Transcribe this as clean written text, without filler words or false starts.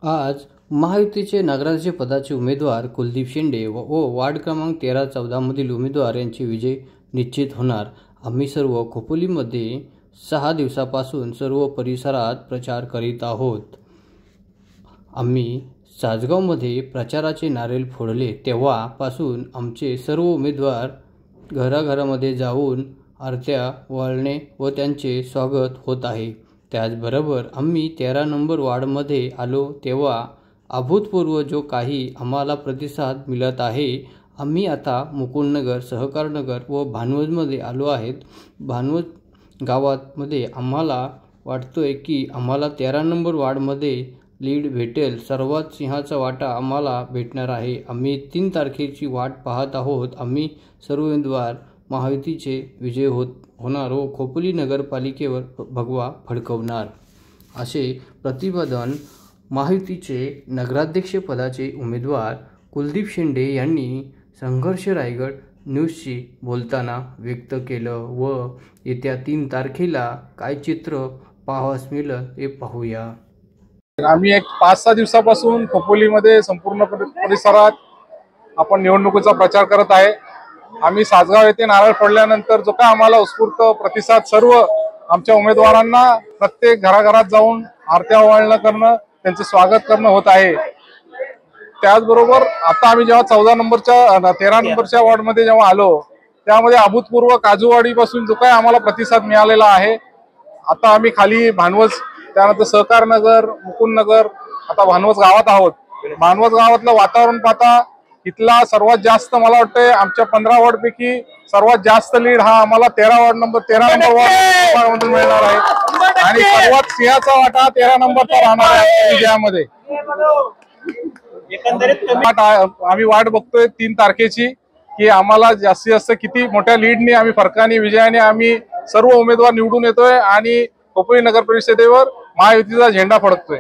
आज महायुतीचे नगराध्यक्ष पदाचे उमेदवार कुलदीप शेंडे व वार्ड क्रमांक 13-14 मधील उमेदवार यांचे विजय निश्चित होणार। आम्ही सर्व खोपोलीमध्ये 6 दिवसापासून सर्व परिसरात प्रचार करीत आहोत। आम्ही सासगावमध्ये प्रचाराचे नारळ फोडले तेव्हापासून आमचे सर्व उमेदवार घराघरामध्ये जाऊन आरत्या वाळणे व त्यांचे स्वागत होत आहे। त्याचबरोबर आम्ही 13 नंबर वार्डमध्ये आलो तेव्हा अभूतपूर्व जो काही आम्हाला प्रतिसाद मिळत आहे। आम्ही आता मुकुंदनगर, सहकारनगर व भानवडमध्ये आलो आहेत। भानवड गावामध्ये आम्हाला वाटतोय की आम्हाला 13 नंबर वार्डमध्ये लीड भेटेल। सर्वात सिंहाचा वाटा आम्हाला भेटणार आहे। आम्ही 3 तारखेची वाट पाहत आहोत। आम्ही सर्व उमेदवार महायुतीचे विजय होणार व खोपोली नगरपालिकेवर भगवा फडकवणार, असे प्रतिपादन महायुतीचे नगराध्यक्ष पदाचे उमेदवार कुलदीप शेंडे यांनी संघर्ष रायगड न्यूजशी बोलताना व्यक्त केलं व येत्या 3 तारखेला काय चित्र पाहावयास मिळेल ते पाहूया। आम्ही एक 5-6 दिवसापासून खोपोलीमध्ये संपूर्ण परिसरात आपण निवडणुकीचा प्रचार करत आहे। आम्ही सासगाव येथे नारळ फोडल्यानंतर जो काय आम्हाला उत्स्फूर्त प्रतिसाद सर्व आमच्या उमेदवारांना प्रत्येक घराघरात जाऊन आरत्या ओवाळणं करणं, त्यांचे स्वागत करणं होत आहे। त्याचबरोबर आता आम्ही जेव्हा 13 नंबरच्या वॉर्डमध्ये जेव्हा आलो त्यामध्ये अभूतपूर्व काजूवाडीपासून जो काय आम्हाला प्रतिसाद मिळालेला आहे। आता आम्ही खाली भानवड, त्यानंतर सहकारनगर, मुकुंदनगर, आता भानवड गावात आहोत। भानवड गावातलं वातावरण पाहता इथला सर्वात जास्त मला वाटतंय आमच्या 15 वॉर्ड पैकी सर्वात जास्त लीड हा आम्हाला 13 नंबर वॉर्ड मिळणार आहे आणि सर्वात सिंहाचा वाटा 13 नंबरचा राहणार आहे विजयामध्ये। आम्ही वाट बघतोय 3 तारखेची की आम्हाला जास्तीत जास्त किती मोठ्या लीडने आम्ही फरकाने विजयाने आम्ही सर्व उमेदवार निवडून येतोय आणि खोपोली नगर परिषदेवर महायुतीचा झेंडा फडकतोय।